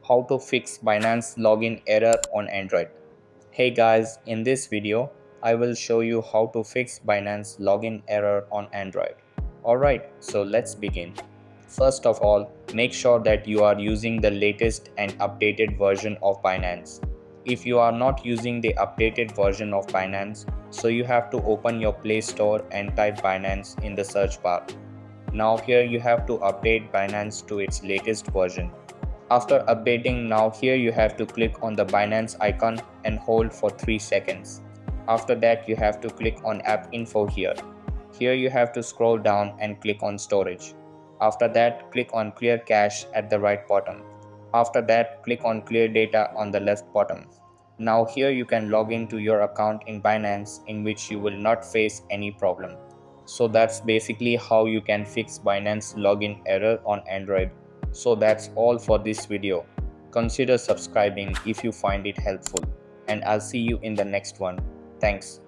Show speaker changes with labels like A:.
A: how to fix Binance login error on Android. Hey guys, in this video, I will show you how to fix Binance login error on Android. Alright, so let's begin. First of all, make sure that you are using the latest and updated version of Binance. If you are not using the updated version of Binance, so you have to open your Play Store and type Binance in the search bar. Now here you have to update Binance to its latest version. After updating, now here you have to click on the Binance icon and hold for 3 seconds. After that you have to click on app info here. Here you have to scroll down and click on storage. After that click on clear cache at the right bottom. After that click on clear data on the left bottom. Now here you can log into your account in Binance in which you will not face any problem. So that's basically how you can fix Binance login error on Android. So that's all for this video. Consider subscribing if you find it helpful, and I'll see you in the next one. Thanks.